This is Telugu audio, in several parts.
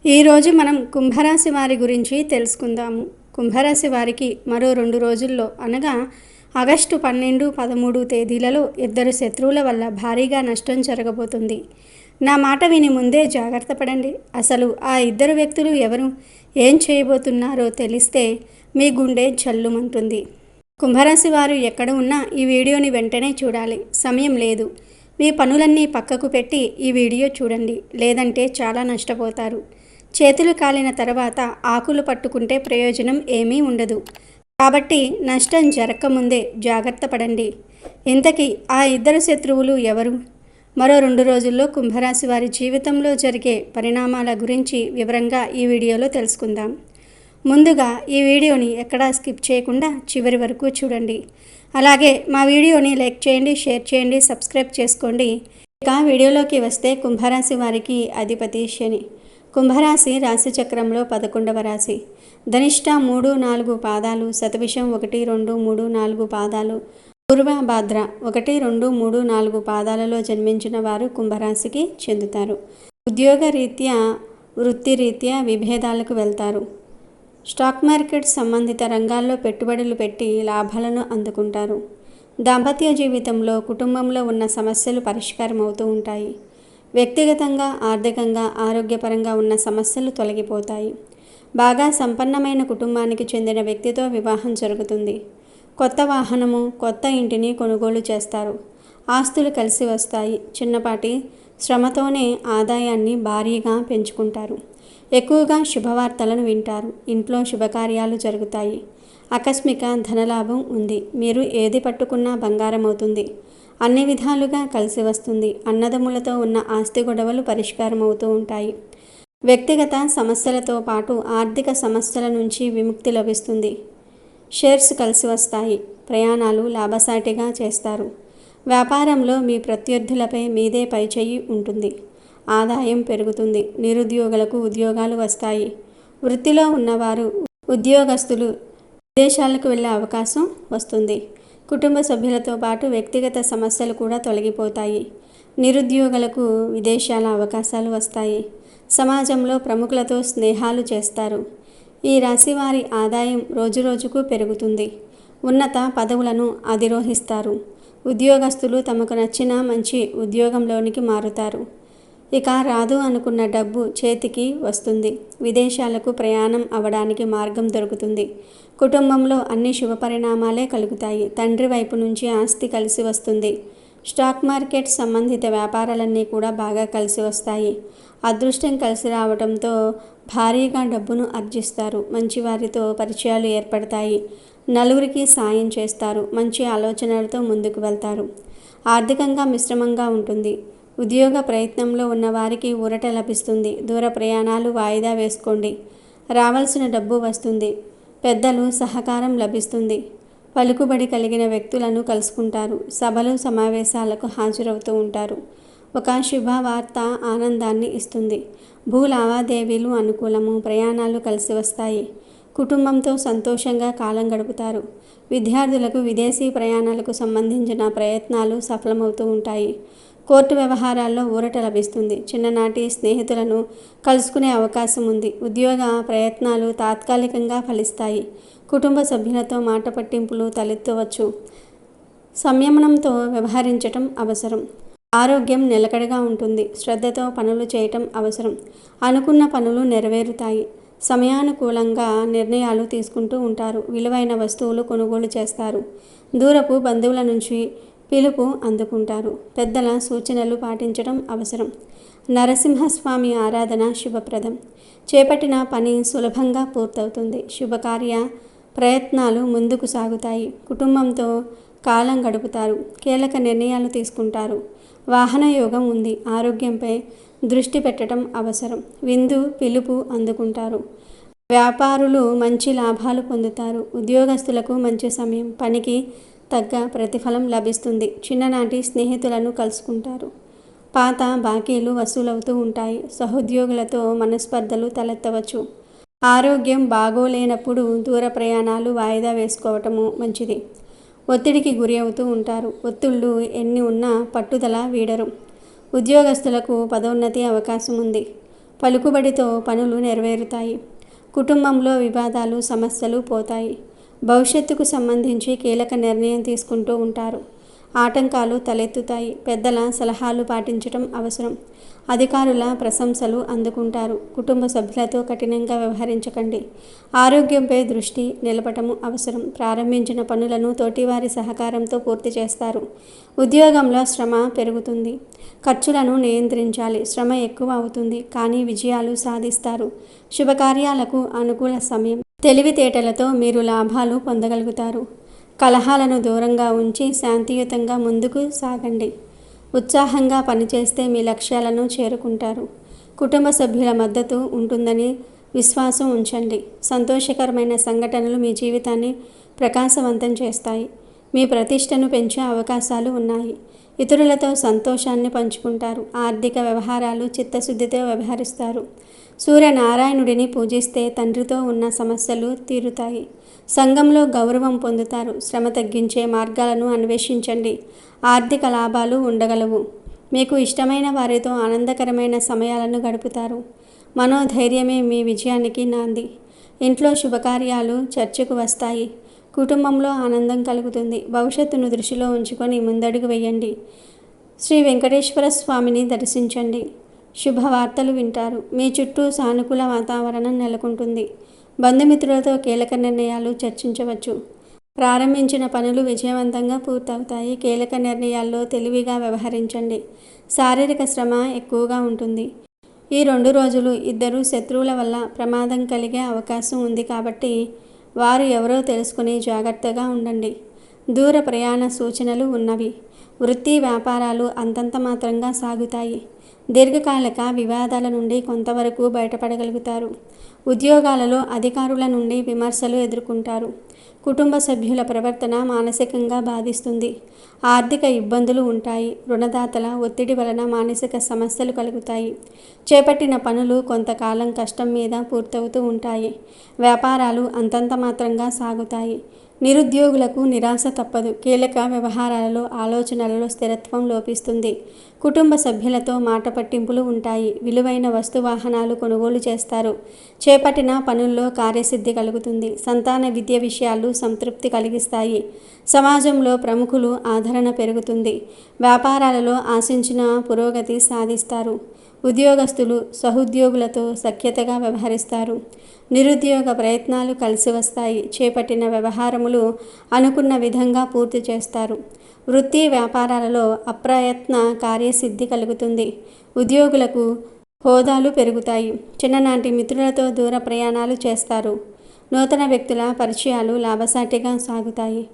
ఈరోజు మనం కుంభరాశి వారి గురించి తెలుసుకుందాము. కుంభరాశి వారికి మరో 2 రోజుల్లో అనగా ఆగస్టు 12, 13 తేదీలలో ఇద్దరు శత్రువుల వల్ల భారీగా నష్టం జరగబోతుంది. నా మాట విని ముందే జాగ్రత్త పడండి. అసలు ఆ ఇద్దరు వ్యక్తులు ఎవరు, ఏం చేయబోతున్నారో తెలిస్తే మీ గుండె జల్లుమంటుంది. కుంభరాశి వారు ఎక్కడ ఉన్నా ఈ వీడియోని వెంటనే చూడాలి. సమయం లేదు. మీ పనులన్నీ పక్కకు పెట్టి ఈ వీడియో చూడండి, లేదంటే చాలా నష్టపోతారు. చేతులు కాలిన తర్వాత ఆకులు పట్టుకుంటే ప్రయోజనం ఏమీ ఉండదు. కాబట్టి నష్టం జరగకముందే జాగ్రత్త పడండి. ఇంతకీ ఆ ఇద్దరు శత్రువులు ఎవరు? మరో 2 రోజుల్లో కుంభరాశి వారి జీవితంలో జరిగే పరిణామాల గురించి వివరంగా ఈ వీడియోలో తెలుసుకుందాం. ముందుగా ఈ వీడియోని ఎక్కడా స్కిప్ చేయకుండా చివరి వరకు చూడండి. అలాగే మా వీడియోని లైక్ చేయండి, షేర్ చేయండి, సబ్స్క్రైబ్ చేసుకోండి. ఇక వీడియోలోకి వస్తే కుంభరాశి వారికి అధిపతి శని. కుంభరాశి రాశి చక్రంలో 11వ రాశి. ధనిష్ట 3, 4 పాదాలు, శతభిషం 1, 2, 3, 4 పాదాలు, పూర్వ భాద్ర 1, 2, 3, 4 పాదాలలో జన్మించిన వారు కుంభరాశికి చెందుతారు. ఉద్యోగ రీత్యా, వృత్తిరీత్యా విభేదాలకు వెళ్తారు. స్టాక్ మార్కెట్ సంబంధిత రంగాల్లో పెట్టుబడులు పెట్టి లాభాలను అందుకుంటారు. దాంపత్య జీవితంలో కుటుంబంలో ఉన్న సమస్యలు పరిష్కారం అవుతూ ఉంటాయి. వ్యక్తిగతంగా, ఆర్థికంగా, ఆరోగ్యపరంగా ఉన్న సమస్యలు తొలగిపోతాయి. బాగా సంపన్నమైన కుటుంబానికి చెందిన వ్యక్తితో వివాహం జరుగుతుంది. కొత్త వాహనము, కొత్త ఇంటిని కొనుగోలు చేస్తారు. ఆస్తులు కలిసి వస్తాయి. చిన్నపాటి శ్రమతోనే ఆదాయాన్ని భారీగా పెంచుకుంటారు. ఎక్కువగా శుభవార్తలను వింటారు. ఇంట్లో శుభకార్యాలు జరుగుతాయి. ఆకస్మిక ధనలాభం ఉంది. మీరు ఏది పట్టుకున్నా బంగారం అవుతుంది. అన్ని విధాలుగా కలిసి వస్తుంది. అన్నదమ్ములతో ఉన్న ఆస్తి గొడవలు పరిష్కారం అవుతూ ఉంటాయి. వ్యక్తిగత సమస్యలతో పాటు ఆర్థిక సమస్యల నుంచి విముక్తి లభిస్తుంది. షేర్స్ కలిసి వస్తాయి. ప్రయాణాలు లాభసాటిగా చేస్తారు. వ్యాపారంలో మీ ప్రత్యర్థులపై మీదే పైచేయి ఉంటుంది. ఆదాయం పెరుగుతుంది. నిరుద్యోగులకు ఉద్యోగాలు వస్తాయి. వృత్తిలో ఉన్నవారు, ఉద్యోగస్తులు విదేశాలకు వెళ్ళే అవకాశం వస్తుంది. కుటుంబ సభ్యులతో పాటు వ్యక్తిగత సమస్యలు కూడా తొలగిపోతాయి. నిరుద్యోగులకు విదేశాల అవకాశాలు వస్తాయి. సమాజంలో ప్రముఖులతో స్నేహాలు చేస్తారు. ఈ రాశి వారి ఆదాయం రోజురోజుకు పెరుగుతుంది. ఉన్నత పదవులను అధిరోహిస్తారు. ఉద్యోగస్తులు తమకు నచ్చిన మంచి ఉద్యోగంలోనికి మారుతారు. ఇక రాదు అనుకున్న డబ్బు చేతికి వస్తుంది. విదేశాలకు ప్రయాణం అవడానికి మార్గం దొరుకుతుంది. కుటుంబంలో అన్ని శుభ పరిణామాలే కలుగుతాయి. తండ్రి వైపు నుంచి ఆస్తి కలిసి వస్తుంది. స్టాక్ మార్కెట్ సంబంధిత వ్యాపారాలన్నీ కూడా బాగా కలిసి వస్తాయి. అదృష్టం కలిసి రావడంతో భారీగా డబ్బును ఆర్జిస్తారు. మంచి వారితో పరిచయాలు ఏర్పడతాయి. నలుగురికి సాయం చేస్తారు. మంచి ఆలోచనలతో ముందుకు వెళ్తారు. ఆర్థికంగా మిశ్రమంగా ఉంటుంది. ఉద్యోగ ప్రయత్నంలో ఉన్న వారికి ఊరట లభిస్తుంది. దూర ప్రయాణాలు వాయిదా వేసుకోండి. రావాల్సిన డబ్బు వస్తుంది. పెద్దలు సహకారం లభిస్తుంది. పలుకుబడి కలిగిన వ్యక్తులను కలుసుకుంటారు. సభలు, సమావేశాలకు హాజరవుతూ ఉంటారు. ఒక శుభవార్త ఆనందాన్ని ఇస్తుంది. భూ లావాదేవీలు అనుకూలము. ప్రయాణాలు కలిసి వస్తాయి. కుటుంబంతో సంతోషంగా కాలం గడుపుతారు. విద్యార్థులకు విదేశీ ప్రయాణాలకు సంబంధించిన ప్రయత్నాలు సఫలమవుతూ ఉంటాయి. కోర్టు వ్యవహారాల్లో ఊరట లభిస్తుంది. చిన్ననాటి స్నేహితులను కలుసుకునే అవకాశం ఉంది. ఉద్యోగ ప్రయత్నాలు తాత్కాలికంగా ఫలిస్తాయి. కుటుంబ సభ్యులతో మాట పట్టింపులు తలెత్తవచ్చు. సంయమనంతో వ్యవహరించటం అవసరం. ఆరోగ్యం నిలకడగా ఉంటుంది. శ్రద్ధతో పనులు చేయటం అవసరం. అనుకున్న పనులు నెరవేరుతాయి. సమయానుకూలంగా నిర్ణయాలు తీసుకుంటూ ఉంటారు. విలువైన వస్తువులు కొనుగోలు చేస్తారు. దూరపు బంధువుల నుంచి పిలుపు అందుకుంటారు. పెద్దల సూచనలు పాటించడం అవసరం. నరసింహస్వామి ఆరాధన శుభప్రదం. చేపట్టిన పని సులభంగా పూర్తవుతుంది. శుభకార్య ప్రయత్నాలు ముందుకు సాగుతాయి. కుటుంబంతో కాలం గడుపుతారు. కీలక నిర్ణయాలు తీసుకుంటారు. వాహన యోగం ఉంది. ఆరోగ్యంపై దృష్టి పెట్టడం అవసరం. విందు పిలుపు అందుకుంటారు. వ్యాపారులు మంచి లాభాలు పొందుతారు. ఉద్యోగస్తులకు మంచి సమయం. పనికి తగ్గ ప్రతిఫలం లభిస్తుంది. చిన్ననాటి స్నేహితులను కలుసుకుంటారు. పాత బాకీలు వసూలవుతూ ఉంటాయి. సహోద్యోగులతో మనస్పర్ధలు తలెత్తవచ్చు. ఆరోగ్యం బాగోలేనప్పుడు దూర ప్రయాణాలు వాయిదా వేసుకోవటము మంచిది. ఒత్తిడికి గురి అవుతూ ఉంటారు. ఒత్తిళ్లు ఎన్ని ఉన్నా పట్టుదల వీడరు. ఉద్యోగస్తులకు పదోన్నతి అవకాశం ఉంది. పలుకుబడితో పనులు నెరవేరుతాయి. కుటుంబంలో వివాదాలు, సమస్యలు పోతాయి. భవిష్యత్తుకు సంబంధించి కీలక నిర్ణయం తీసుకుంటూ ఉంటారు. ఆటంకాలు తలెత్తుతాయి. పెద్దల సలహాలు పాటించడం అవసరం. అధికారుల ప్రశంసలు అందుకుంటారు. కుటుంబ సభ్యులతో కఠినంగా వ్యవహరించకండి. ఆరోగ్యంపై దృష్టి నిలపటం అవసరం. ప్రారంభించిన పనులను తోటివారి సహకారంతో పూర్తి చేస్తారు. ఉద్యోగంలో శ్రమ పెరుగుతుంది. ఖర్చులను నియంత్రించాలి. శ్రమ ఎక్కువ అవుతుంది, కానీ విజయాలు సాధిస్తారు. శుభకార్యాలకు అనుకూల సమయం. తెలివితేటలతో మీరు లాభాలు పొందగలుగుతారు. కలహాలను దూరంగా ఉంచి శాంతియుతంగా ముందుకు సాగండి. ఉత్సాహంగా పనిచేస్తే మీ లక్ష్యాలను చేరుకుంటారు. కుటుంబ సభ్యుల మద్దతు ఉంటుందని విశ్వాసం ఉంచండి. సంతోషకరమైన సంఘటనలు మీ జీవితాన్ని ప్రకాశవంతం చేస్తాయి. మీ ప్రతిష్టను పెంచే అవకాశాలు ఉన్నాయి. ఇతరులతో సంతోషాన్ని పంచుకుంటారు. ఆర్థిక వ్యవహారాలు చిత్తశుద్ధితో వ్యవహరిస్తారు. సూర్యనారాయణుడిని పూజిస్తే తండ్రితో ఉన్న సమస్యలు తీరుతాయి. సంఘంలో గౌరవం పొందుతారు. శ్రమ తగ్గించే మార్గాలను అన్వేషించండి. ఆర్థిక లాభాలు ఉండగలవు. మీకు ఇష్టమైన వారితో ఆనందకరమైన సమయాలను గడుపుతారు. మనోధైర్యమే మీ విజయానికి నాంది. ఇంట్లో శుభకార్యాలు చర్చకు వస్తాయి. కుటుంబంలో ఆనందం కలుగుతుంది. భవిష్యత్తును దృష్టిలో ఉంచుకొని ముందడుగు వేయండి. శ్రీ వెంకటేశ్వర స్వామిని దర్శించండి. శుభవార్తలు వింటారు. మీ చుట్టూ సానుకూల వాతావరణం నెలకొంటుంది. బంధుమిత్రులతో కీలక నిర్ణయాలు చర్చించవచ్చు. ప్రారంభించిన పనులు విజయవంతంగా పూర్తవుతాయి. కీలక నిర్ణయాల్లో తెలివిగా వ్యవహరించండి. శారీరక శ్రమ ఎక్కువగా ఉంటుంది. ఈ 2 రోజులు ఇద్దరు శత్రువుల వల్ల ప్రమాదం కలిగే అవకాశం ఉంది కాబట్టి వారు ఎవరో తెలుసుకుని జాగ్రత్తగా ఉండండి. దూర ప్రయాణ సూచనలు ఉన్నవి. వృత్తి వ్యాపారాలు అంతంత మాత్రంగా సాగుతాయి. దీర్ఘకాలిక వివాదాల నుండి కొంతవరకు బయటపడగలుగుతారు. ఉద్యోగాలలో అధికారుల నుండి విమర్శలు ఎదుర్కొంటారు. కుటుంబ సభ్యుల ప్రవర్తన మానసికంగా బాధిస్తుంది. ఆర్థిక ఇబ్బందులు ఉంటాయి. రుణదాతల ఒత్తిడి వలన మానసిక సమస్యలు కలుగుతాయి. చేపట్టిన పనులు కొంతకాలం కష్టం మీద పూర్తవుతూ ఉంటాయి. వ్యాపారాలు అంతంత మాత్రంగా సాగుతాయి. నిరుద్యోగులకు నిరాశ తప్పదు. కీలక వ్యవహారాలలో ఆలోచనలలో స్థిరత్వం లోపిస్తుంది. కుటుంబ సభ్యులతో మాట పట్టింపులు ఉంటాయి. విలువైన వస్తువాహనాలు కొనుగోలు చేస్తారు. చేపట్టిన పనుల్లో కార్యసిద్ధి కలుగుతుంది. సంతాన విద్య విషయాలు సంతృప్తి కలిగిస్తాయి. సమాజంలో ప్రముఖులు ఆదరణ పెరుగుతుంది. వ్యాపారాలలో ఆశించిన పురోగతి సాధిస్తారు. ఉద్యోగస్తులు సహోద్యోగులతో సఖ్యతగా వ్యవహరిస్తారు. నిరుద్యోగ ప్రయత్నాలు కలిసి వస్తాయి. చేపట్టిన వ్యవహారములు అనుకున్న విధంగా పూర్తి చేస్తారు. వృత్తి వ్యాపారాలలో అప్రయత్న కార్యసిద్ధి కలుగుతుంది. ఉద్యోగులకు హోదాలు పెరుగుతాయి. చిన్ననాటి మిత్రులతో దూర ప్రయాణాలు చేస్తారు. నూతన వ్యక్తుల పరిచయాలు లాభసాటిగా సాగుతాయి.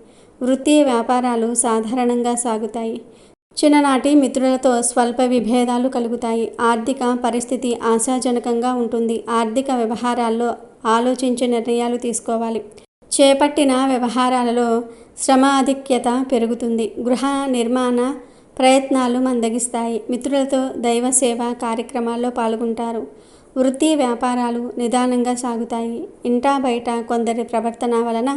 వృత్తి వ్యాపారాలు సాధారణంగా సాగుతాయి. చిన్ననాటి మిత్రులతో స్వల్ప విభేదాలు కలుగుతాయి. ఆర్థిక పరిస్థితి ఆశాజనకంగా ఉంటుంది. ఆర్థిక వ్యవహారాల్లో ఆలోచించి నిర్ణయాలు తీసుకోవాలి. చేపట్టిన వ్యవహారాలలో శ్రమాధిక్యత పెరుగుతుంది. గృహ నిర్మాణ ప్రయత్నాలు మందగిస్తాయి. మిత్రులతో దైవ సేవ కార్యక్రమాల్లో పాల్గొంటారు. వృత్తి వ్యాపారాలు నిదానంగా సాగుతాయి. ఇంటా బయట కొందరి ప్రవర్తన వలన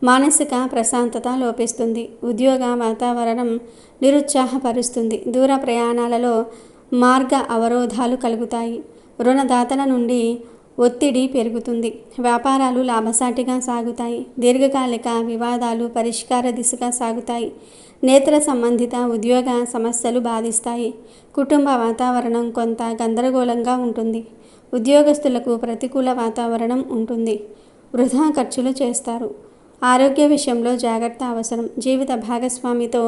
మానసిక ప్రశాంతత లోపిస్తుంది. ఉద్యోగ వాతావరణం నిరుత్సాహపరుస్తుంది. దూర ప్రయాణాలలో మార్గ అవరోధాలు కలుగుతాయి. రుణదాతల నుండి ఒత్తిడి పెరుగుతుంది. వ్యాపారాలు లాభసాటిగా సాగుతాయి. దీర్ఘకాలిక వివాదాలు పరిష్కార దిశగా సాగుతాయి. నేత్ర సంబంధిత ఉద్యోగ సమస్యలు బాధిస్తాయి. కుటుంబ వాతావరణం కొంత గందరగోళంగా ఉంటుంది. ఉద్యోగస్తులకు ప్రతికూల వాతావరణం ఉంటుంది. వృధా ఖర్చులు చేస్తారు. ఆరోగ్య విషయంలో జాగ్రత్త అవసరం. జీవిత భాగస్వామితో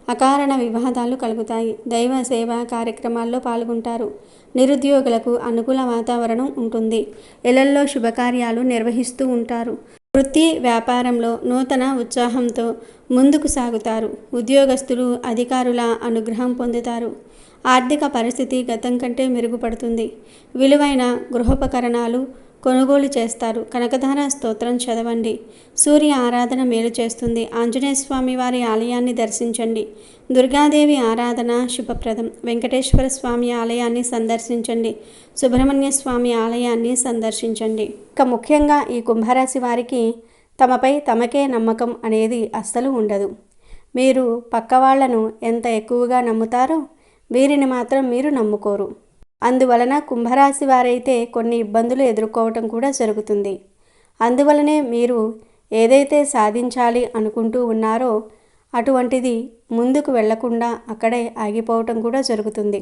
అకారణ వివాదాలు కలుగుతాయి. దైవ సేవ కార్యక్రమాల్లో పాల్గొంటారు. నిరుద్యోగులకు అనుకూల వాతావరణం ఉంటుంది. ఇళ్లల్లో శుభకార్యాలు నిర్వహిస్తూ ఉంటారు. వృత్తి వ్యాపారంలో నూతన ఉత్సాహంతో ముందుకు సాగుతారు. ఉద్యోగస్తులు అధికారుల అనుగ్రహం పొందుతారు. ఆర్థిక పరిస్థితి గతం కంటే మెరుగుపడుతుంది. విలువైన గృహోపకరణాలు కొనుగోలు చేస్తారు. కనకధార స్తోత్రం చదవండి. సూర్య ఆరాధన మేలు చేస్తుంది. ఆంజనేయ స్వామి వారి ఆలయాన్ని దర్శించండి. దుర్గాదేవి ఆరాధన శుభప్రదం. వెంకటేశ్వర స్వామి ఆలయాన్ని సందర్శించండి. సుబ్రహ్మణ్య స్వామి ఆలయాన్ని సందర్శించండి. ఇక ముఖ్యంగా ఈ కుంభరాశి వారికి తమపై తమకే నమ్మకం అనేది అస్సలు ఉండదు. మీరు పక్క వాళ్లను ఎంత ఎక్కువగా నమ్ముతారో వీరిని మాత్రం మీరు నమ్ముకోరు. అందువలన కుంభరాశి వారైతే కొన్ని ఇబ్బందులు ఎదుర్కోవటం కూడా జరుగుతుంది. అందువలనే మీరు ఏదైతే సాధించాలి అనుకుంటూ ఉన్నారో అటువంటిది ముందుకు వెళ్లకుండా అక్కడే ఆగిపోవటం కూడా జరుగుతుంది.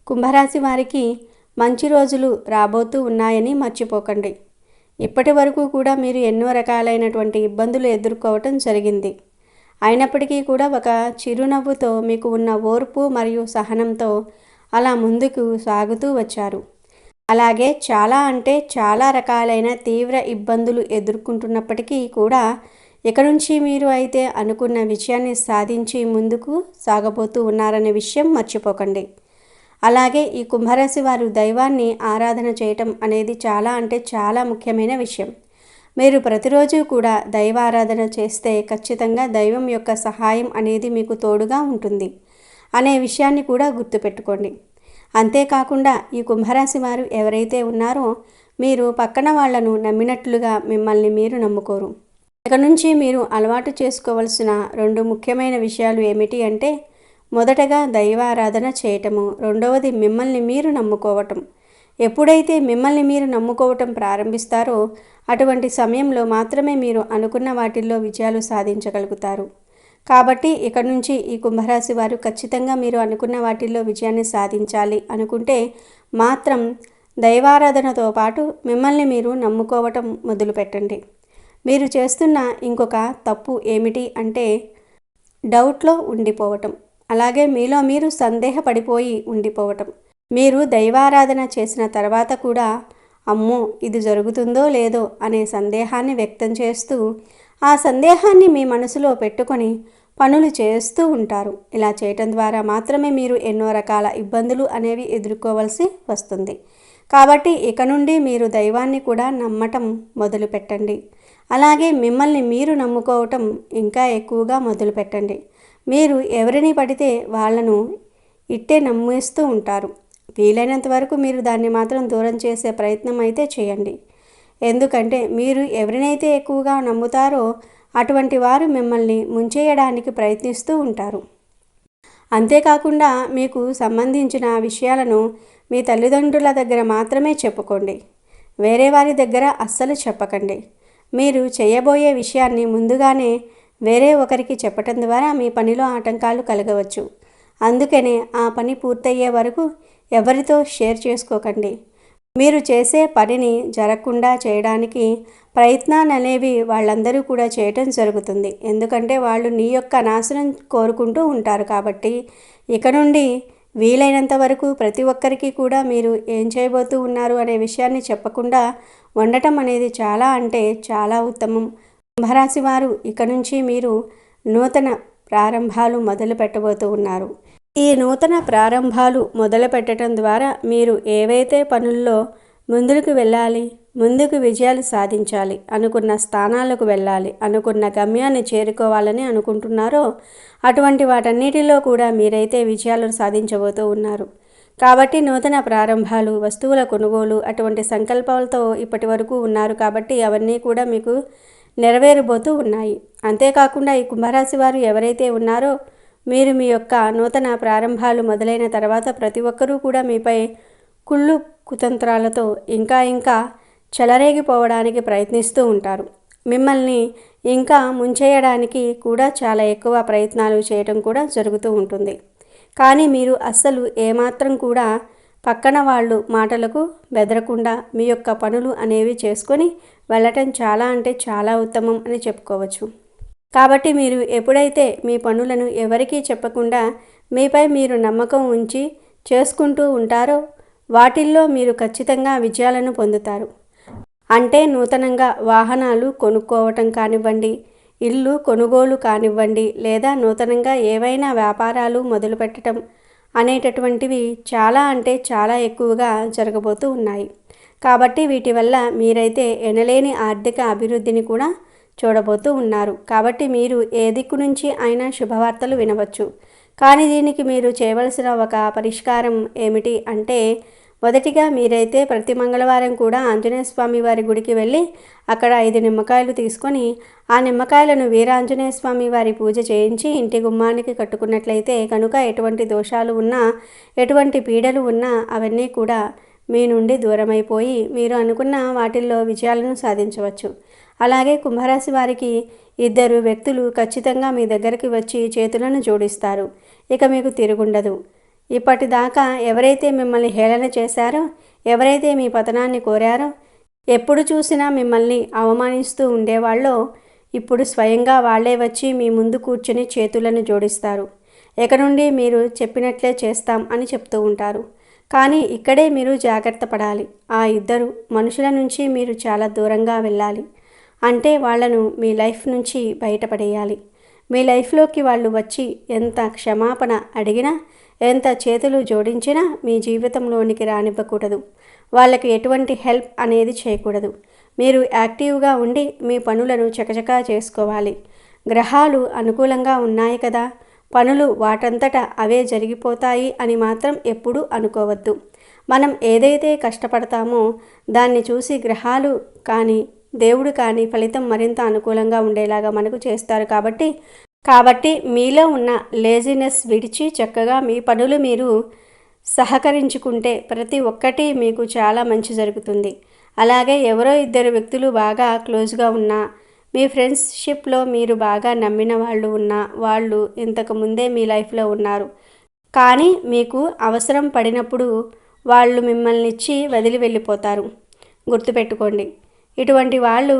కుంభరాశి వారికి మంచి రోజులు రాబోతూ ఉన్నాయని మర్చిపోకండి. ఇప్పటి వరకు కూడా మీరు ఎన్నో రకాలైనటువంటి ఇబ్బందులు ఎదుర్కోవటం జరిగింది. అయినప్పటికీ కూడా ఒక చిరునవ్వుతో మీకు ఉన్న ఓర్పు మరియు సహనంతో అలా ముందుకు సాగుతూ వచ్చారు. అలాగే చాలా రకాలైన తీవ్ర ఇబ్బందులు ఎదుర్కొంటున్నప్పటికీ కూడా ఇక నుంచి మీరు అయితే అనుకున్న విజయాన్ని సాధించి ముందుకు సాగబోతూ ఉన్నారనే విషయం మర్చిపోకండి. అలాగే ఈ కుంభరాశి వారు దైవాన్ని ఆరాధన చేయటం అనేది చాలా ముఖ్యమైన విషయం. మీరు ప్రతిరోజు కూడా దైవారాధన చేస్తే ఖచ్చితంగా దైవం యొక్క సహాయం అనేది మీకు తోడుగా ఉంటుంది అనే విషయాన్ని కూడా గుర్తుపెట్టుకోండి. అంతేకాకుండా ఈ కుంభరాశి వారు ఎవరైతే ఉన్నారో మీరు పక్కన వాళ్లను నమ్మినట్లుగా మిమ్మల్ని మీరు నమ్ముకోరు. ఇక నుంచి మీరు అలవాటు చేసుకోవాల్సిన 2 ముఖ్యమైన విషయాలు ఏమిటి అంటే, మొదటగా దైవారాధన చేయటము, రెండవది మిమ్మల్ని మీరు నమ్ముకోవటం. ఎప్పుడైతే మిమ్మల్ని మీరు నమ్ముకోవటం ప్రారంభిస్తారో అటువంటి సమయంలో మాత్రమే మీరు అనుకున్న వాటిల్లో విజయాలు సాధించగలుగుతారు. కాబట్టి ఇక నుంచి ఈ కుంభరాశి వారు ఖచ్చితంగా మీరు అనుకున్న వాటిల్లో విజయాన్ని సాధించాలి అనుకుంటే మాత్రం దైవారాధనతో పాటు మిమ్మల్ని మీరు నమ్ముకోవటం మొదలుపెట్టండి. మీరు చేస్తున్న ఇంకొక తప్పు ఏమిటి అంటే డౌట్లో ఉండిపోవటం, అలాగే మీలో మీరు సందేహపడిపోయి ఉండిపోవటం. మీరు దైవారాధన చేసిన తర్వాత కూడా అమ్మో ఇది జరుగుతుందో లేదో అనే సందేహాన్ని వ్యక్తం చేస్తూ ఆ సందేహాన్ని మీ మనసులో పెట్టుకొని పనులు చేస్తూ ఉంటారు. ఇలా చేయటం ద్వారా మాత్రమే మీరు ఎన్నో రకాల ఇబ్బందులు అనేవి ఎదుర్కోవాల్సి వస్తుంది. కాబట్టి ఇక నుండి మీరు దైవాన్ని కూడా నమ్మటం మొదలుపెట్టండి. అలాగే మిమ్మల్ని మీరు నమ్ముకోవటం ఇంకా ఎక్కువగా మొదలుపెట్టండి. మీరు ఎవరిని పడితే వాళ్ళను ఇట్టే నమ్మేస్తూ ఉంటారు. వీలైనంత వరకు మీరు దాన్ని మాత్రం దూరం చేసే ప్రయత్నం అయితే చేయండి. ఎందుకంటే మీరు ఎవరినైతే ఎక్కువగా నమ్ముతారో అటువంటి వారు మిమ్మల్ని ముంచేయడానికి ప్రయత్నిస్తూ ఉంటారు. అంతేకాకుండా మీకు సంబంధించిన విషయాలను మీ తల్లిదండ్రుల దగ్గర మాత్రమే చెప్పుకోండి. వేరే వారి దగ్గర అస్సలు చెప్పకండి. మీరు చేయబోయే విషయాన్ని ముందుగానే వేరే ఒకరికి చెప్పటం ద్వారా మీ పనిలో ఆటంకాలు కలగవచ్చు. అందుకనే ఆ పని పూర్తయ్యే వరకు ఎవరితో షేర్ చేసుకోకండి. మీరు చేసే పనిని జరగకుండా చేయడానికి ప్రయత్నాలు అనేవి వాళ్ళందరూ కూడా చేయటం జరుగుతుంది. ఎందుకంటే వాళ్ళు నీ యొక్క నాశనం కోరుకుంటూ ఉంటారు. కాబట్టి ఇక నుండి వీలైనంత వరకు ప్రతి ఒక్కరికి కూడా మీరు ఏం చేయబోతూ ఉన్నారు అనే విషయాన్ని చెప్పకుండా ఉండటం అనేది చాలా ఉత్తమం. కుంభరాశి వారు ఇక నుంచి మీరు నూతన ప్రారంభాలు మొదలు పెట్టబోతూ ఉన్నారు. ఈ నూతన ప్రారంభాలు మొదలు పెట్టడం ద్వారా మీరు ఏవైతే పనుల్లో ముందుకు వెళ్ళాలి, ముందుకు విజయాలు సాధించాలి, అనుకున్న స్థానాలకు వెళ్ళాలి, అనుకున్న గమ్యాన్ని చేరుకోవాలని అనుకుంటున్నారో అటువంటి వాటన్నిటిలో కూడా మీరైతే విజయాలు సాధించబోతూ ఉన్నారు. కాబట్టి నూతన ప్రారంభాలు, వస్తువుల కొనుగోలు అటువంటి సంకల్పాలతో ఇప్పటి వరకు ఉన్నారు. కాబట్టి అవన్నీ కూడా మీకు నెరవేరబోతూ ఉన్నాయి. అంతేకాకుండా ఈ కుంభరాశి వారు ఎవరైతే ఉన్నారో మీరు మీ యొక్క నూతన ప్రారంభాలు మొదలైన తర్వాత ప్రతి ఒక్కరూ కూడా మీపై కుళ్ళు కుతంత్రాలతో ఇంకా చెలరేగిపోవడానికి ప్రయత్నిస్తూ ఉంటారు. మిమ్మల్ని ఇంకా ముంచేయడానికి కూడా చాలా ఎక్కువ ప్రయత్నాలు చేయటం కూడా జరుగుతూ ఉంటుంది. కానీ మీరు అస్సలు ఏమాత్రం కూడా పక్కన వాళ్ళు మాటలకు బెదరకుండా మీ యొక్క పనులు అనేవి చేసుకొని వెళ్ళటం చాలా ఉత్తమం అని చెప్పుకోవచ్చు. కాబట్టి మీరు ఎప్పుడైతే మీ పనులను ఎవరికీ చెప్పకుండా మీపై మీరు నమ్మకం ఉంచి చేసుకుంటూ ఉంటారో వాటిల్లో మీరు ఖచ్చితంగా విజయాలను పొందుతారు. అంటే నూతనంగా వాహనాలు కొనుక్కోవటం కానివ్వండి, ఇల్లు కొనుగోలు కానివ్వండి, లేదా నూతనంగా ఏవైనా వ్యాపారాలు మొదలుపెట్టడం అనేటటువంటివి చాలా ఎక్కువగా జరగబోతూ ఉన్నాయి. కాబట్టి వీటి వల్ల మీరైతే ఎనలేని ఆర్థిక అభివృద్ధిని కూడా చూడబోతూ ఉన్నారు. కాబట్టి మీరు ఏ దిక్కు నుంచి అయినా శుభవార్తలు వినవచ్చు. కానీ దీనికి మీరు చేయవలసిన ఒక పరిష్కారం ఏమిటి అంటే మొదటిగా మీరైతే ప్రతి మంగళవారం కూడా ఆంజనేయ స్వామి వారి గుడికి వెళ్ళి అక్కడ 5 నిమ్మకాయలు తీసుకొని ఆ నిమ్మకాయలను వీరాంజనేయ స్వామి వారి పూజ చేయించి ఇంటి గుమ్మానికి కట్టుకున్నట్లయితే కనుక ఎటువంటి దోషాలు ఉన్నా, ఎటువంటి పీడలు ఉన్నా అవన్నీ కూడా మీ నుండి దూరమైపోయి మీరు అనుకున్న వాటిల్లో విజయాలను సాధించవచ్చు. అలాగే కుంభరాశి వారికి 2 వ్యక్తులు ఖచ్చితంగా మీ దగ్గరికి వచ్చి చేతులను జోడిస్తారు. ఇక మీకు తిరుగుండదు. ఇప్పటిదాకా ఎవరైతే మిమ్మల్ని హేళన చేశారో, ఎవరైతే మీ పతనాన్ని కోరారో, ఎప్పుడు చూసినా మిమ్మల్ని అవమానిస్తూ ఉండేవాళ్ళో ఇప్పుడు స్వయంగా వాళ్లే వచ్చి మీ ముందు కూర్చుని చేతులను జోడిస్తారు. ఇక నుండి మీరు చెప్పినట్లే చేస్తాం అని చెప్తూ ఉంటారు. కానీ ఇక్కడే మీరు జాగ్రత్త పడాలి. ఆ 2 మనుషుల నుంచి మీరు చాలా దూరంగా వెళ్ళాలి. అంటే వాళ్లను మీ లైఫ్ నుంచి బయటపడేయాలి. మీ లైఫ్లోకి వాళ్ళు వచ్చి ఎంత క్షమాపణ అడిగినా, ఎంత చేతులు జోడించినా మీ జీవితంలోనికి రానివ్వకూడదు. వాళ్ళకి ఎటువంటి హెల్ప్ అనేది చేయకూడదు. మీరు యాక్టివ్గా ఉండి మీ పనులను చకచకా చేసుకోవాలి. గ్రహాలు అనుకూలంగా ఉన్నాయి కదా, పనులు వాటంతట అవే జరిగిపోతాయి అని మాత్రం ఎప్పుడూ అనుకోవద్దు. మనం ఏదైతే కష్టపడతామో దాన్ని చూసి గ్రహాలు కానీ దేవుడు కానీ ఫలితం మరింత అనుకూలంగా ఉండేలాగా మనకు చేస్తారు. కాబట్టి మీలో ఉన్న లేజినెస్ విడిచి చక్కగా మీ పనులు మీరు సహకరించుకుంటే ప్రతి ఒక్కటి మీకు చాలా మంచి జరుగుతుంది. అలాగే ఎవరో 2 వ్యక్తులు బాగా క్లోజ్గా ఉన్నా, మీ ఫ్రెండ్షిప్లో మీరు బాగా నమ్మిన వాళ్ళు ఉన్నా, వాళ్ళు ఇంతకు ముందే మీ లైఫ్లో ఉన్నారు. కానీ మీకు అవసరం పడినప్పుడు వాళ్ళు మిమ్మల్ని ఇచ్చి వదిలి వెళ్ళిపోతారు. గుర్తుపెట్టుకోండి. ఇటువంటి వాళ్ళు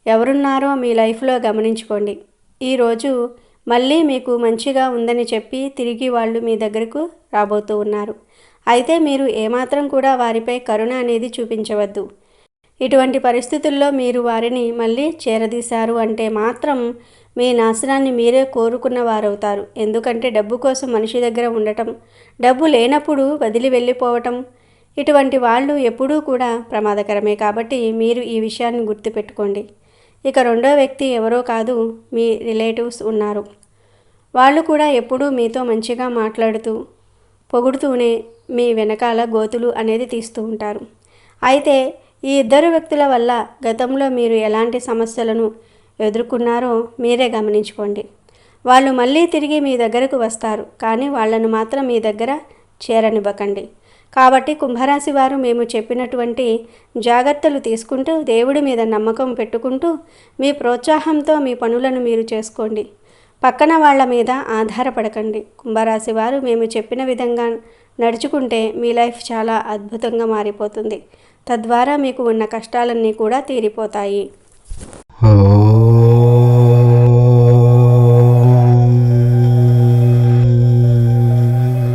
ఎవరున్నారో మీ లైఫ్లో గమనించుకోండి. ఈరోజు మళ్ళీ మీకు మంచిగా ఉందని చెప్పి తిరిగి వాళ్ళు మీ దగ్గరకు రాబోతూ ఉన్నారు. అయితే మీరు ఏమాత్రం కూడా వారిపై కరుణ అనేది చూపించవద్దు. ఇటువంటి పరిస్థితుల్లో మీరు వారిని మళ్ళీ చేరదీశారు అంటే మాత్రం మీ నాశనాన్ని మీరే కోరుకున్న వారవుతారు. ఎందుకంటే డబ్బు కోసం మనిషి దగ్గర ఉండటం, డబ్బు లేనప్పుడు వదిలి వెళ్ళిపోవటం, ఇటువంటి వాళ్ళు ఎప్పుడూ కూడా ప్రమాదకరమే. కాబట్టి మీరు ఈ విషయాన్ని గుర్తుపెట్టుకోండి. ఇక 2వ వ్యక్తి ఎవరో కాదు, మీ రిలేటివ్స్ ఉన్నారు. వాళ్ళు కూడా ఎప్పుడూ మీతో మంచిగా మాట్లాడుతూ పొగుడుతూనే మీ వెనకాల గోతులు అనేది తీస్తూ ఉంటారు. అయితే ఈ 2 వ్యక్తుల వల్ల గతంలో మీరు ఎలాంటి సమస్యలను ఎదుర్కొన్నారో మీరే గమనించుకోండి. వాళ్ళు మళ్ళీ తిరిగి మీ దగ్గరకు వస్తారు, కానీ వాళ్ళను మాత్రం మీ దగ్గర చేరనివ్వకండి. కాబట్టి కుంభరాశి వారు మేము చెప్పినటువంటి జాగ్రత్తలు తీసుకుంటూ దేవుడి మీద నమ్మకం పెట్టుకుంటూ మీ ప్రోత్సాహంతో మీ పనులను మీరు చేసుకోండి. పక్కన వాళ్ళ మీద ఆధారపడకండి. కుంభరాశి వారు మేము చెప్పిన విధంగా నడుచుకుంటే మీ లైఫ్ చాలా అద్భుతంగా మారిపోతుంది. తద్వారా మీకు ఉన్న కష్టాలన్నీ కూడా తీరిపోతాయి.